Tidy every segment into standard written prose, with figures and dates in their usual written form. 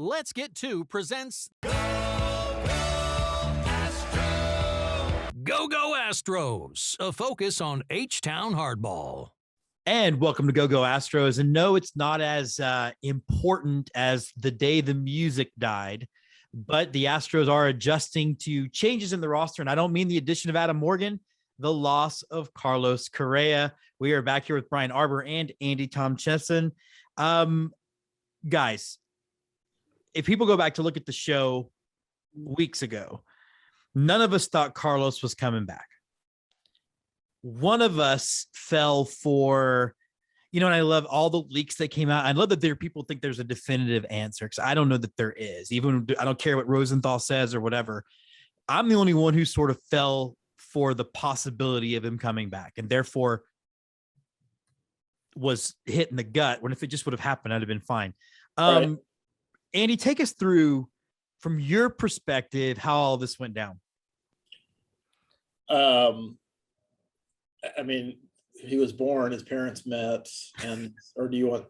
Let's Get To presents Go Go Astros, a focus on H-Town hardball. And welcome to Go Go Astros. And no, it's not as important as the day the music died, but the Astros are adjusting to changes in the roster. And I don't mean the addition of Adam Morgan, the loss of Carlos Correa. We are back here with Brian Arbor and Andy Tomcheson. Guys, if people go back to look at the show weeks ago, none of us thought Carlos was coming back. One of us fell for, and I love all the leaks that came out. I love that there people think there's a definitive answer because I don't know that there is. Even I don't care what Rosenthal says or whatever. I'm the only one who sort of fell for the possibility of him coming back and therefore was hit in the gut when if it just would have happened, I'd have been fine. Right. Andy, take us through from your perspective how all this went down. I mean, he was born, his parents met, or do you want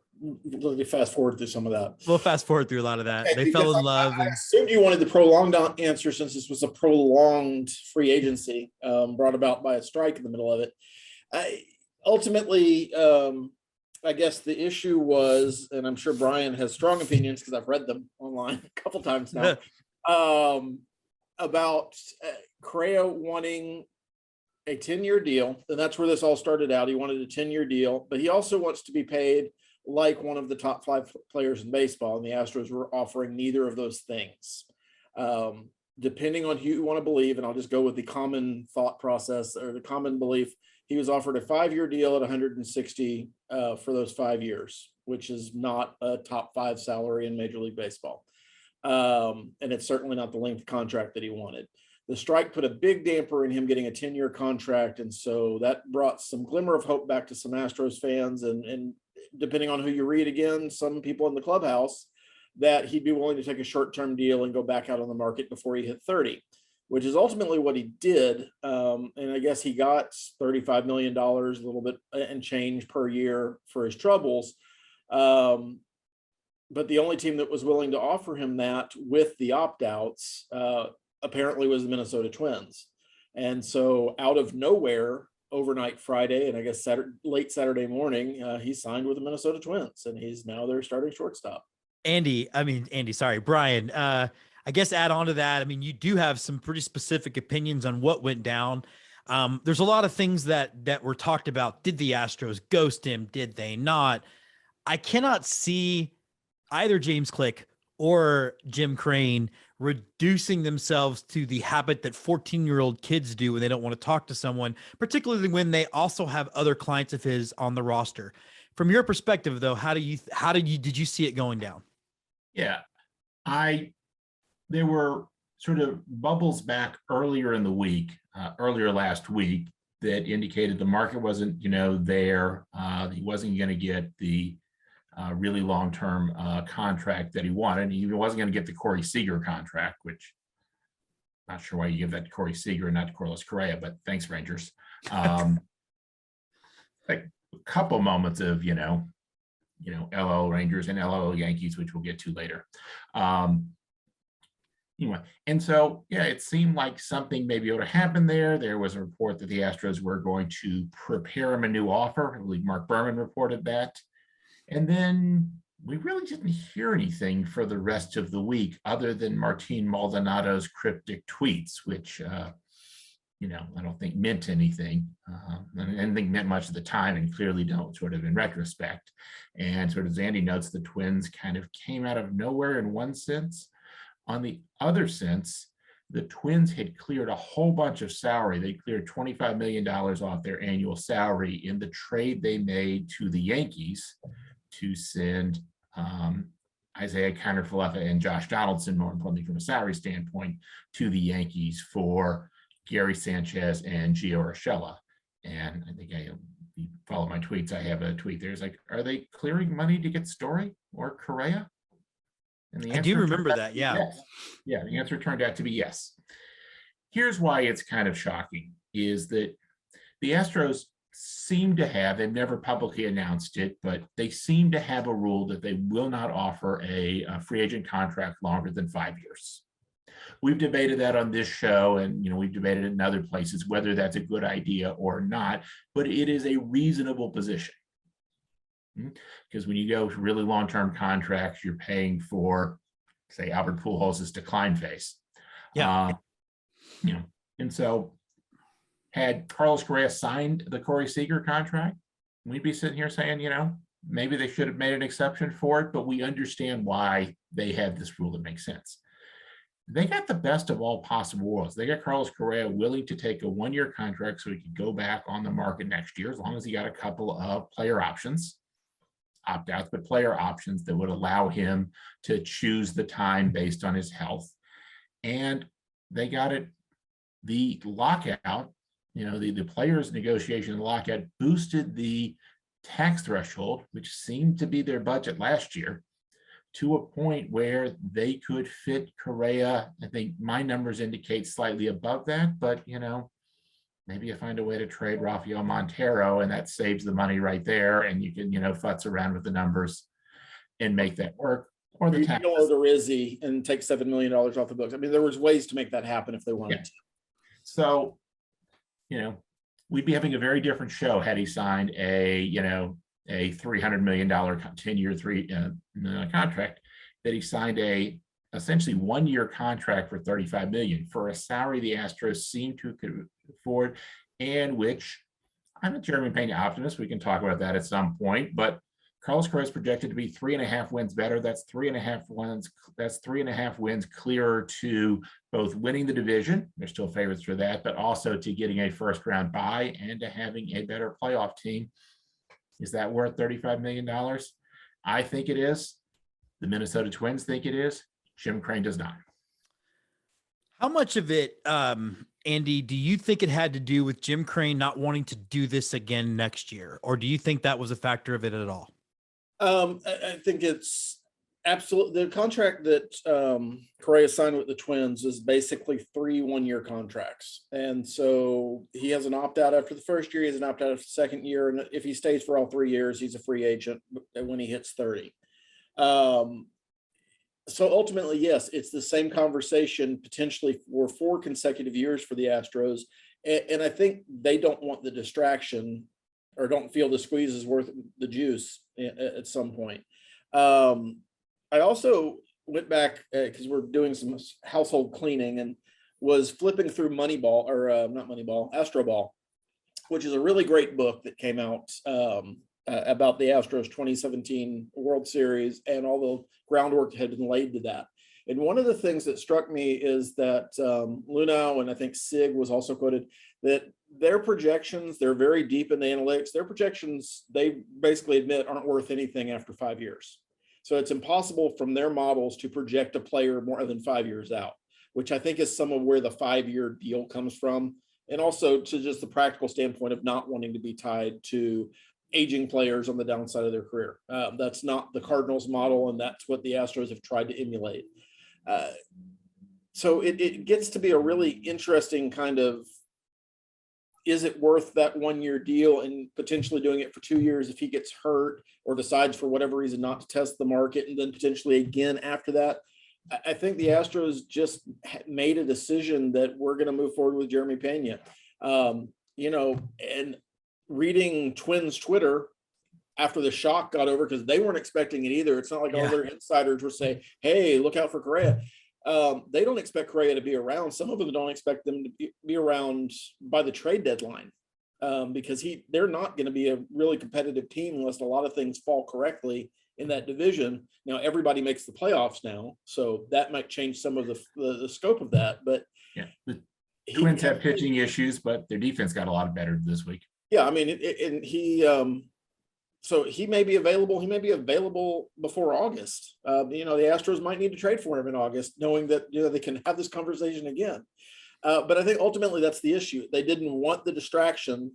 to fast forward through some of that? We'll fast forward through a lot of that. They fell in love. I assumed you wanted the prolonged answer since this was a prolonged free agency brought about by a strike in the middle of it. Ultimately, I guess the issue was, and I'm sure Brian has strong opinions because I've read them online a couple times now, about Correa wanting a 10-year deal. And that's where this all started out. He wanted a 10-year deal, but he also wants to be paid like one of the top 5 players in baseball. And the Astros were offering neither of those things. Depending on who you want to believe, and I'll just go with the common thought process or the common belief, he was offered a 5-year deal at 160 for those 5 years, which is not a top 5 salary in Major League Baseball. And it's certainly not the length contract that he wanted. The strike put a big damper in him getting a 10-year contract. And so that brought some glimmer of hope back to some Astros fans. And depending on who you read again, some people in the clubhouse, that he'd be willing to take a short-term deal and go back out on the market before he hit 30, which is ultimately what he did. And I guess he got $35 million, a little bit and change per year for his troubles. But the only team that was willing to offer him that with the opt-outs apparently was the Minnesota Twins. And so out of nowhere, overnight Friday, and I guess late Saturday morning, he signed with the Minnesota Twins, and he's now their starting shortstop. Brian, I guess add on to that. I mean, you do have some pretty specific opinions on what went down. There's a lot of things that were talked about. Did the Astros ghost him? Did they not? I cannot see either James Click or Jim Crane reducing themselves to the habit that 14-year-old kids do when they don't want to talk to someone, particularly when they also have other clients of his on the roster. From your perspective, though, did you see it going down? Yeah, there were sort of bubbles back earlier in the week, earlier last week, that indicated the market wasn't, there. He wasn't going to get the really long-term contract that he wanted. He wasn't going to get the Corey Seager contract, which I'm not sure why you give that to Corey Seager and not to Carlos Correa, but thanks, Rangers. Like a couple moments of, LL Rangers and LL Yankees, which we'll get to later. Anyway, and so, it seemed like something maybe would have happened there. There was a report that the Astros were going to prepare him a new offer. I believe Mark Berman reported that. And then we really didn't hear anything for the rest of the week other than Martin Maldonado's cryptic tweets, which, I don't think meant anything. And anything meant much at the time and clearly don't sort of in retrospect. And sort of as Andy notes, the Twins kind of came out of nowhere in one sense. On the other sense, the Twins had cleared a whole bunch of salary. They cleared $25 million off their annual salary in the trade they made to the Yankees to send Isaiah Kiner-Falefa and Josh Donaldson, more importantly from a salary standpoint, to the Yankees for Gary Sanchez and Gio Urshela. And I think if you follow my tweets, I have a tweet there. It's like, are they clearing money to get Story or Correa? And the I do remember that, yeah. Yes. Yeah, the answer turned out to be yes. Here's why it's kind of shocking, is that the Astros seem to have, they've never publicly announced it, but they seem to have a rule that they will not offer a free agent contract longer than 5 years. We've debated that on this show, and we've debated it in other places, whether that's a good idea or not, but it is a reasonable position. Because when you go to really long-term contracts, you're paying for, say, Albert Pujols' decline phase. Yeah. And so had Carlos Correa signed the Corey Seager contract, we'd be sitting here saying, maybe they should have made an exception for it, but we understand why they have this rule that makes sense. They got the best of all possible worlds. They got Carlos Correa willing to take a 1-year contract so he could go back on the market next year, as long as he got a couple of player options, opt-outs, but player options that would allow him to choose the time based on his health. And they got it, the lockout, the players' negotiation lockout boosted the tax threshold, which seemed to be their budget last year, to a point where they could fit Correa. I think my numbers indicate slightly above that, but maybe you find a way to trade Rafael Montero and that saves the money right there, and you can futz around with the numbers and make that work. Or the tax. You go to Rizzi and take $7 million off the books. I mean, there was ways to make that happen if they wanted to. So, we'd be having a very different show had he signed a $300 million 10-year contract, that he signed a essentially 1-year contract for $35 million for a salary the Astros seem to could afford, and which I'm a Jeremy Pena optimist. We can talk about that at some point, but Carlos Correa is projected to be 3.5 wins better. That's 3.5 wins. That's 3.5 wins clearer to both winning the division. They're still favorites for that, but also to getting a first-round bye and to having a better playoff team. Is that worth $35 million? I think it is. The Minnesota Twins think it is. Jim Crane does not. How much of it, Andy, do you think it had to do with Jim Crane not wanting to do this again next year? Or do you think that was a factor of it at all? I think it's absolutely the contract that Correa signed with the Twins is basically 3 1-year contracts. And so he has an opt-out after the first year, he has an opt-out after the second year. And if he stays for all 3 years, he's a free agent when he hits 30. So ultimately, yes, it's the same conversation potentially for 4 consecutive years for the Astros. And I think they don't want the distraction or don't feel the squeeze is worth the juice at some point. I also went back because we're doing some household cleaning and was flipping through Moneyball, or not Moneyball, Astro Ball, which is a really great book that came out about the Astros 2017 World Series and all the groundwork that had been laid to that. And one of the things that struck me is that Lunau, and I think Sig was also quoted, that their projections, they're very deep in the analytics. Their projections, they basically admit, aren't worth anything after 5 years. So it's impossible from their models to project a player more than 5 years out, which I think is some of where the 5-year deal comes from. And also to just the practical standpoint of not wanting to be tied to aging players on the downside of their career. That's not the Cardinals model, and that's what the Astros have tried to emulate. So it gets to be a really interesting kind of, is it worth that 1-year deal and potentially doing it for 2 years if he gets hurt or decides for whatever reason not to test the market, and then potentially again after that? I think the Astros just made a decision that we're going to move forward with Jeremy Pena. And reading Twins Twitter after the shock got over, because they weren't expecting it either. It's not like all their insiders were saying, hey, look out for Correa. They don't expect Correa to be around. Some of them don't expect them to be around by the trade deadline because they're not going to be a really competitive team unless a lot of things fall correctly in that division. Now, everybody makes the playoffs now, so that might change some of the scope of that. But yeah, the Twins have pitching issues, but their defense got a lot better this week. Yeah, I mean, and he so he may be available. He may be available before August. The Astros might need to trade for him in August, knowing that they can have this conversation again. But I think ultimately that's the issue. They didn't want the distraction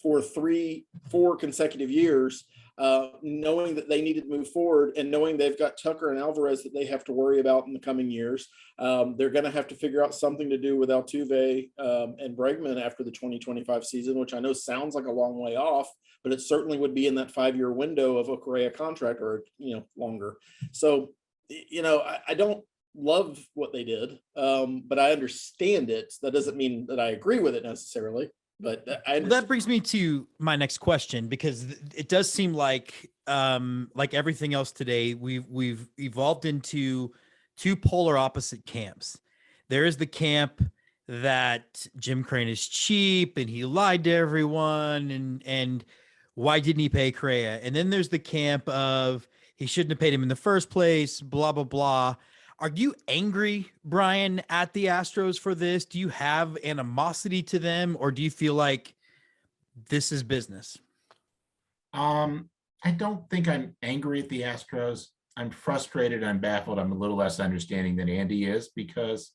for 3-4 consecutive years knowing that they needed to move forward and knowing they've got Tucker and Alvarez that they have to worry about in the coming years. They're going to have to figure out something to do with Altuve and Bregman after the 2025 season, which I know sounds like a long way off, but it certainly would be in that 5-year window of a Correa contract or, longer. So, I don't love what they did, but I understand it. That doesn't mean that I agree with it necessarily. But that brings me to my next question, because it does seem like everything else today, we've evolved into two polar opposite camps. There is the camp that Jim Crane is cheap and he lied to everyone, and why didn't he pay Correa? And then there's the camp of he shouldn't have paid him in the first place, blah, blah, blah. Are you angry, Brian, at the Astros for this? Do you have animosity to them, or do you feel like this is business? I don't think I'm angry at the Astros. I'm frustrated. I'm baffled. I'm a little less understanding than Andy is, because,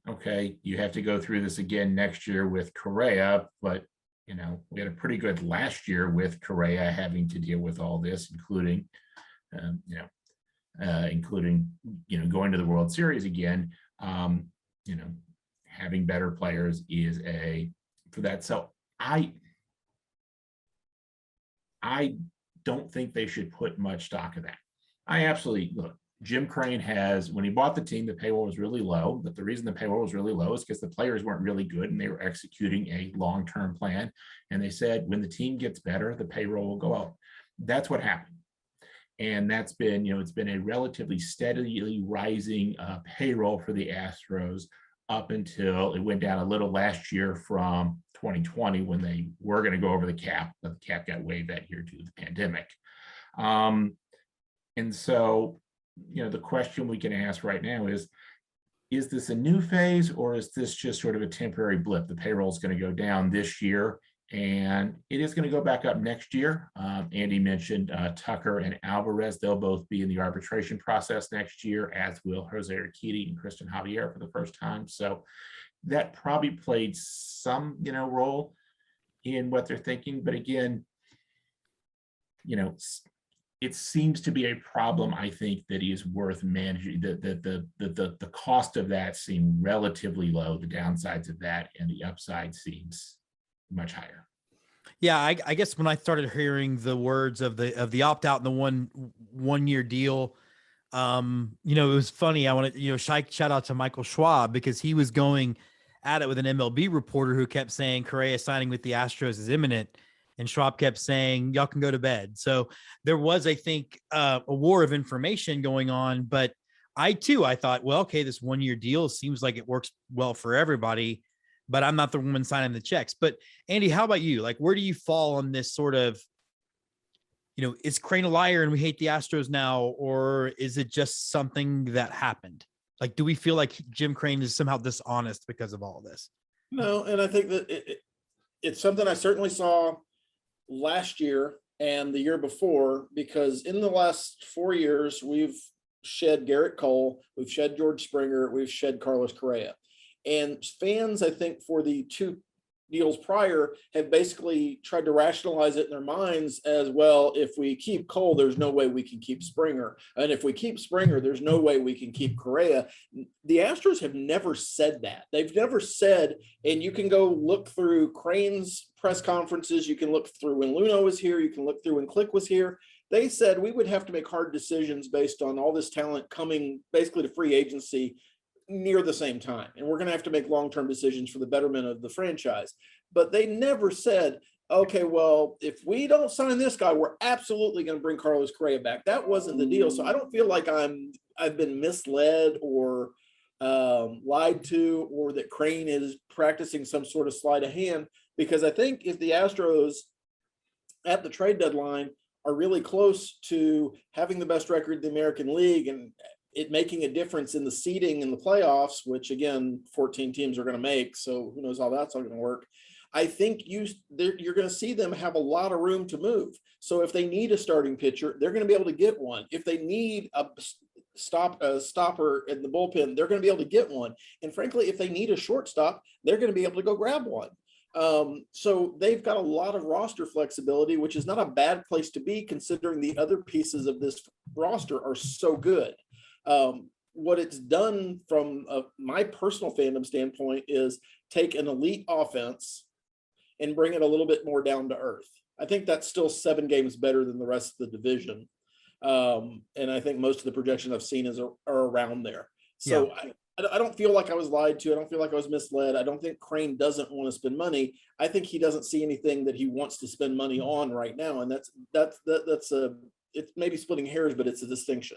okay, you have to go through this again next year with Correa, but, we had a pretty good last year with Correa having to deal with all this, including, going to the World Series again. Having better players is for that. So I don't think they should put much stock in that. I absolutely look. Jim Crane when he bought the team, the payroll was really low, but the reason the payroll was really low is because the players weren't really good and they were executing a long-term plan. And they said, when the team gets better, the payroll will go up. That's what happened. And that's been, it's been a relatively steadily rising payroll for the Astros up until it went down a little last year from 2020 when they were going to go over the cap, but the cap got waived that year due to the pandemic. And so, the question we can ask right now is this a new phase, or is this just sort of a temporary blip? The payroll is going to go down this year, and it is going to go back up next year. Andy mentioned Tucker and Alvarez. They'll both be in the arbitration process next year, as will Jose Urquidy and Christian Javier for the first time. So that probably played some, role in what they're thinking. But again, it seems to be a problem, I think, that is worth managing. The cost of that seemed relatively low, the downsides of that, and the upside seems much higher. Yeah, I guess when I started hearing the words of the opt out and the one year deal, it was funny. I want to shout out to Michael Schwab, because he was going at it with an MLB reporter who kept saying Correa signing with the Astros is imminent, and Schwab kept saying y'all can go to bed. So there was, I think, a war of information going on. But I thought, well, okay, this 1 year deal seems like it works well for everybody, but I'm not the woman signing the checks. But Andy, how about you? Like, where do you fall on this sort of, is Crane a liar and we hate the Astros now, or is it just something that happened? Like, do we feel like Jim Crane is somehow dishonest because of all of this? No, and I think that it's something I certainly saw last year and the year before, because in the last 4 years, we've shed Garrett Cole, we've shed George Springer, we've shed Carlos Correa. And fans, I think, for the two deals prior have basically tried to rationalize it in their minds as, well, if we keep Cole, there's no way we can keep Springer. And if we keep Springer, there's no way we can keep Correa. The Astros have never said that. They've never said, and you can go look through Crane's press conferences, you can look through when Luno was here, you can look through when Click was here. They said we would have to make hard decisions based on all this talent coming basically to free agency near the same time. And we're going to have to make long-term decisions for the betterment of the franchise. But they never said, okay, well, if we don't sign this guy, we're absolutely going to bring Carlos Correa back. That wasn't the deal. So I don't feel like I've been misled or lied to, or that Crane is practicing some sort of sleight of hand, because I think if the Astros at the trade deadline are really close to having the best record in the American League and it making a difference in the seeding in the playoffs, which again, 14 teams are going to make, so who knows how that's all going to work. I think you're going to see them have a lot of room to move. So if they need a starting pitcher, they're going to be able to get one. If they need a stopper in the bullpen, they're going to be able to get one. And frankly, if they need a shortstop, they're going to be able to go grab one. So they've got a lot of roster flexibility, which is not a bad place to be considering the other pieces of this roster are so good. What it's done from my personal fandom standpoint is take an elite offense and bring it a little bit more down to earth. I think that's still 7 games better than the rest of the division. And I think most of the projections I've seen are around there. So yeah. I don't feel like I was lied to. I don't feel like I was misled. I don't think Crane doesn't want to spend money. I think he doesn't see anything that he wants to spend money on right now. And it's maybe splitting hairs, but it's a distinction.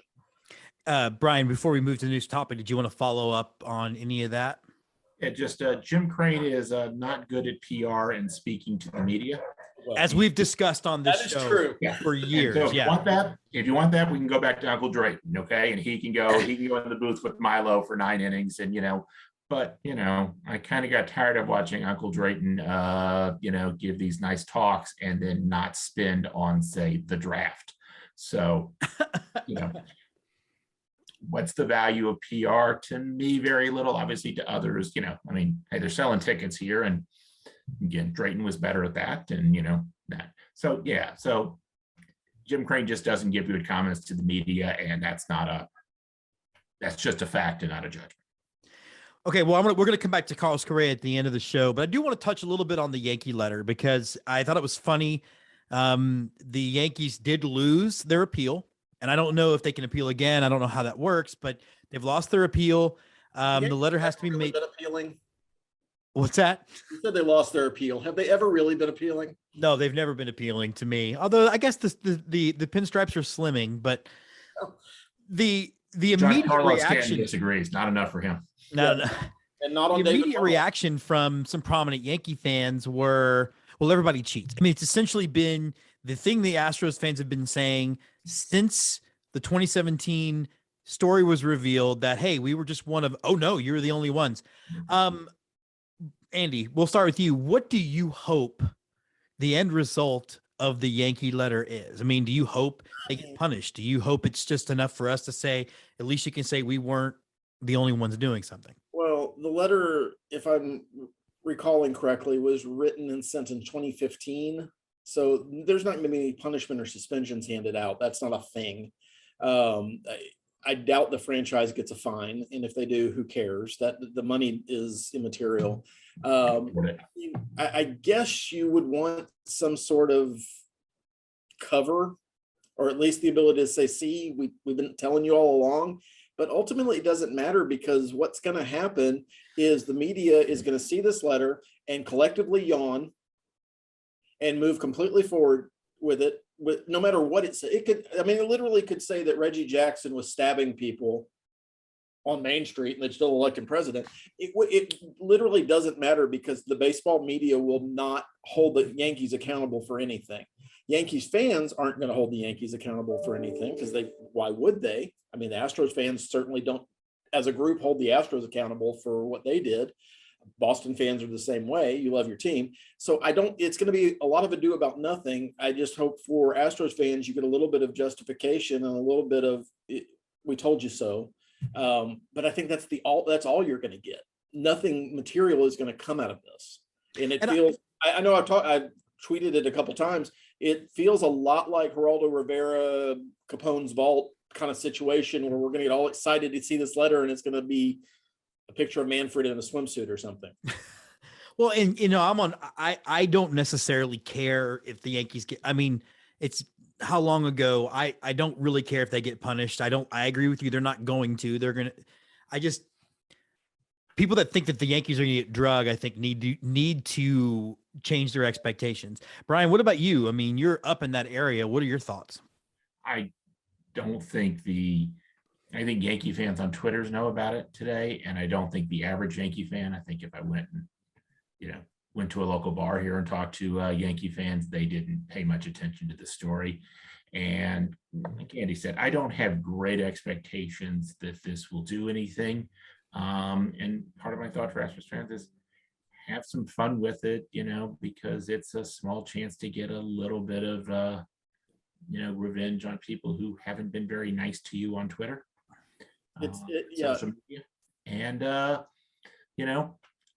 Brian, before we move to the news topic, did you want to follow up on any of that? Yeah, just Jim Crane is not good at PR and speaking to the media. Well, as we've discussed on this show for years. So if you want that, we can go back to Uncle Drayton, okay? And he can go in the booth with Milo for 9 innings, and but I kind of got tired of watching Uncle Drayton give these nice talks and then not spend on, say, the draft. So what's the value of PR? To me, very little. Obviously, to others, hey, they're selling tickets here, and again, Drayton was better at that, and that. So yeah, so Jim Crane just doesn't give good comments to the media, and that's just a fact and not a judgment. Okay, well, we're going to come back to Carlos Correa at the end of the show, but I do want to touch a little bit on the Yankee letter because I thought it was funny. The Yankees did lose their appeal, and I don't know if they can appeal again. I don't know how that works, but they've lost their appeal. The letter has to be made. Appealing. What's that? You said they lost their appeal. Have they ever really been appealing? No, they've never been appealing to me. Although I guess the pinstripes are slimming, but the immediate Carlos reaction disagrees. Not enough for him. No. And not on the immediate reaction from some prominent Yankee fans were, well, everybody cheats. I mean, it's essentially been the thing the Astros fans have been saying since the 2017 story was revealed that, hey, we were just one of, oh no, you're the only ones. Andy, we'll start with you. What do you hope the end result of the Yankee letter is? I mean, do you hope they get punished? Do you hope it's just enough for us to say, at least you can say we weren't the only ones doing something? Well, the letter, if I'm recalling correctly, was written and sent in 2015. So there's not going to be any punishment or suspensions handed out. That's not a thing. I doubt the franchise gets a fine, and if they do, who cares? That the money is immaterial. I guess you would want some sort of cover, or at least the ability to say, see, we've been telling you all along. But ultimately, it doesn't matter, because what's going to happen is the media is going to see this letter and collectively yawn and move completely forward with it. With no matter what it said, it literally could say that Reggie Jackson was stabbing people on Main Street and they'd still elect him president. It literally doesn't matter, because the baseball media will not hold the Yankees accountable for anything. Yankees fans aren't going to hold the Yankees accountable for anything, because why would they? I mean, the Astros fans certainly don't, as a group, hold the Astros accountable for what they did. Boston fans are the same way. You love your team. So it's going to be a lot of ado about nothing. I just hope for Astros fans, you get a little bit of justification and a little bit of, we told you so. But I think that's all you're going to get. Nothing material is going to come out of this. And it feels, I know I've tweeted it a couple times. It feels a lot like Geraldo Rivera, Capone's vault kind of situation, where we're going to get all excited to see this letter and it's going to be a picture of Manfred in a swimsuit or something. Well, and I don't necessarily care if the Yankees get, I mean, it's how long ago, I don't really care if they get punished. I agree with you. They're not going to, people that think that the Yankees are going to get drugged, I think need to change their expectations. Brian, what about you? I mean, you're up in that area. What are your thoughts? I don't think I think Yankee fans on Twitter know about it today, and I don't think the average Yankee fan. I think if I went to a local bar here and talked to Yankee fans, they didn't pay much attention to the story. And like Andy said, I don't have great expectations that this will do anything. And part of my thought for Astros fans is have some fun with it, because it's a small chance to get a little bit of revenge on people who haven't been very nice to you on Twitter. Yeah. And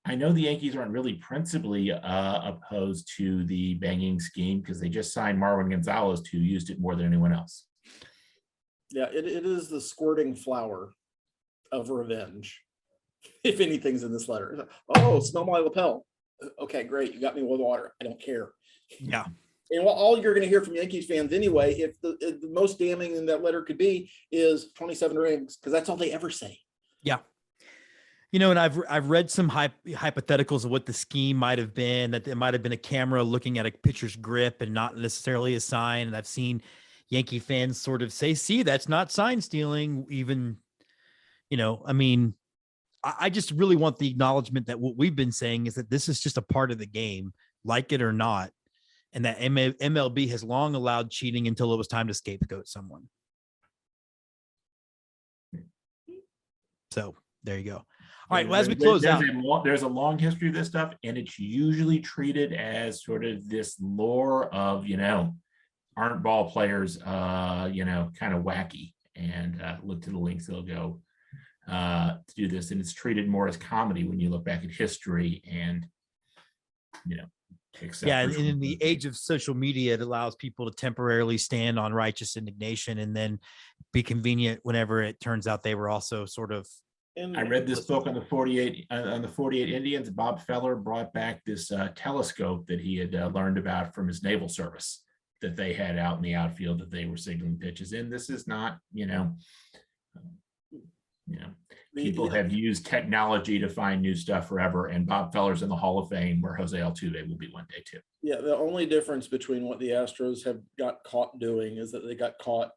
I know the Yankees aren't really principally opposed to the banging scheme because they just signed Marwin Gonzalez, who used it more than anyone else. Yeah, it is the squirting flower of revenge. If anything's in this letter. Oh, smell my lapel. Okay, great. You got me with water. I don't care. Yeah. And all you're going to hear from Yankees fans anyway, if the most damning in that letter could be, is 27 rings, because that's all they ever say. Yeah. You know, and I've read some hypotheticals of what the scheme might have been, that it might have been a camera looking at a pitcher's grip and not necessarily a sign. And I've seen Yankee fans sort of say, see, that's not sign stealing. Even, you know, I mean, I just really want the acknowledgement that what we've been saying is that this is just a part of the game, like it or not. And that MLB has long allowed cheating until it was time to scapegoat someone. So there you go. All right. Well, as we close out, there's a long history of this stuff, and it's usually treated as sort of this lore of, aren't ball players, kind of wacky, and look to the links they'll go to do this. And it's treated more as comedy when you look back at history and, yeah, and in the age of social media, it allows people to temporarily stand on righteous indignation and then be convenient whenever it turns out they were also sort of. I read this book on the 48 Indians. Bob Feller brought back this telescope that he had learned about from his naval service that they had out in the outfield that they were signaling pitches in. This is not, people have used technology to find new stuff forever, and Bob Feller's in the Hall of Fame, where Jose Altuve will be one day too. Yeah, the only difference between what the Astros have got caught doing is that they got caught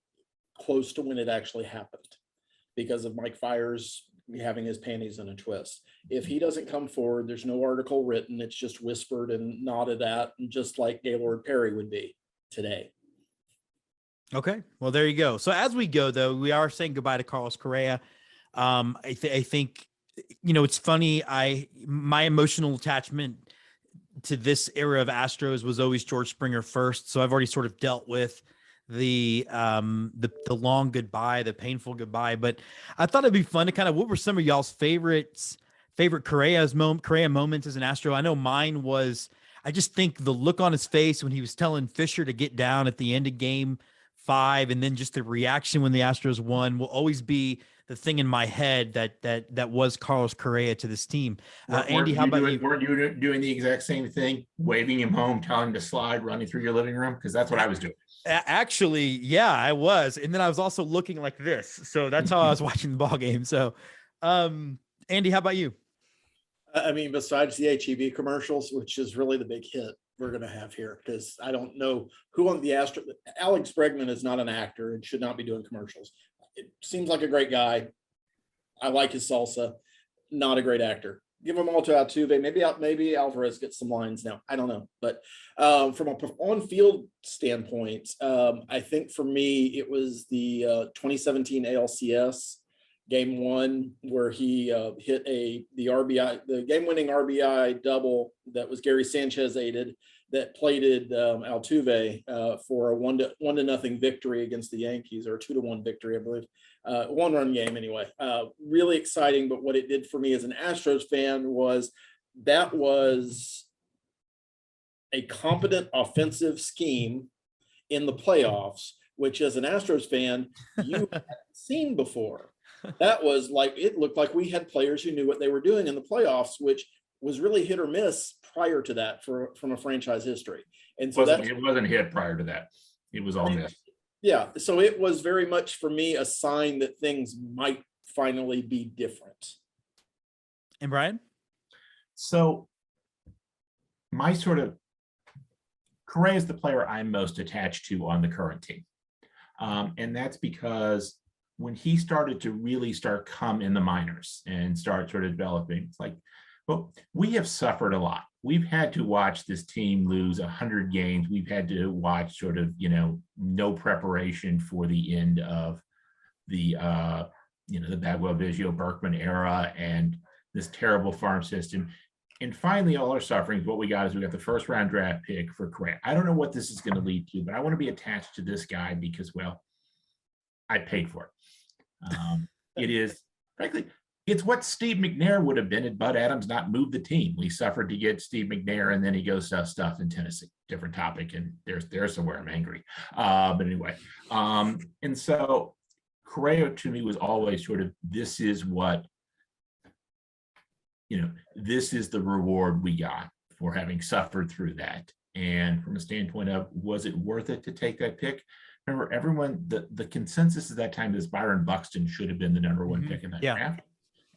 close to when it actually happened, because of Mike Fiers having his panties in a twist. If he doesn't come forward, there's no article written. It's just whispered and nodded at, and just like Gaylord Perry would be today. Okay, well, there you go. So as we go, though, we are saying goodbye to Carlos Correa. I think, it's funny. My emotional attachment to this era of Astros was always George Springer first. So I've already sort of dealt with the long goodbye, the painful goodbye. But I thought it'd be fun to kind of, what were some of y'all's favorite Correa moments as an Astro? I know mine was, I just think the look on his face when he was telling Fisher to get down at the end of Game 5, and then just the reaction when the Astros won, will always be the thing in my head that was Carlos Correa to this team. Andy, how about you? Weren't you doing the exact same thing, waving him home, telling him to slide, running through your living room? Because that's what I was doing. Actually, yeah, I was. And then I was also looking like this. So that's how I was watching the ball game. So, Andy, how about you? I mean, besides the HEB commercials, which is really the big hit we're going to have here, because I don't know who on the Astros. Alex Bregman is not an actor and should not be doing commercials. It seems like a great guy. I like his salsa. Not a great actor. Give them all to Altuve. Maybe Alvarez gets some lines now. I don't know. But from an on-field standpoint, I think for me it was the 2017 ALCS Game 1 where he hit the game-winning RBI double that was Gary Sanchez aided, that plated Altuve for a 1-0 victory against the Yankees, or a 2-1 victory, I believe. 1-run game anyway. Really exciting, but what it did for me as an Astros fan was a competent offensive scheme in the playoffs, which as an Astros fan, you hadn't seen before. That was like, it looked like we had players who knew what they were doing in the playoffs, which was really hit or miss prior to that from a franchise history. And so it wasn't hit prior to that. It was all missed. Yeah. So it was very much for me a sign that things might finally be different. And Brian? So my sort of Correa is the player I'm most attached to on the current team. And that's because when he started to really come in the minors and start sort of developing, it's like, well, we have suffered a lot. We've had to watch this team lose 100 games. We've had to watch sort of, no preparation for the end of the, the Bagwell, Biggio, Berkman era and this terrible farm system. And finally, all our suffering, what we got is we got the first round draft pick for Correa. I don't know what this is going to lead to, but I want to be attached to this guy because, well, I paid for it. It is, frankly, It's what Steve McNair would have been had Bud Adams not moved the team. We suffered to get Steve McNair, and then he goes to stuff in Tennessee. Different topic, and there's somewhere I'm angry. But anyway, and so Correa to me was always sort of, this is what, this is the reward we got for having suffered through that. And from a standpoint of, was it worth it to take that pick? Remember, everyone, the consensus at that time is Byron Buxton should have been the number one pick in that draft.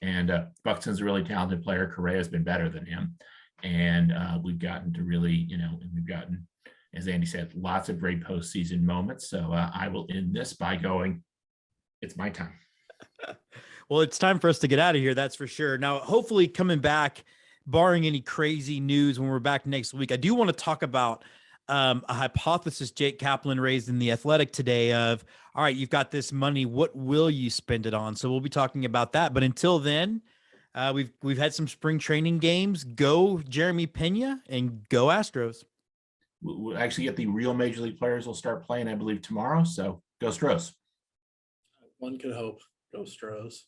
And Buxton's a really talented player. Correa has been better than him. And we've gotten to really, and we've gotten, as Andy said, lots of great postseason moments. So I will end this by going, it's my time. Well, it's time for us to get out of here. That's for sure. Now, hopefully coming back, barring any crazy news when we're back next week, I do want to talk about a hypothesis Jake Kaplan raised in The Athletic today of, all right, you've got this money. What will you spend it on? So we'll be talking about that. But until then, we've had some spring training games. Go Jeremy Pena and go Astros. We'll actually get the real major league players will start playing, I believe, tomorrow. So go Stros. One could hope. Go Stros.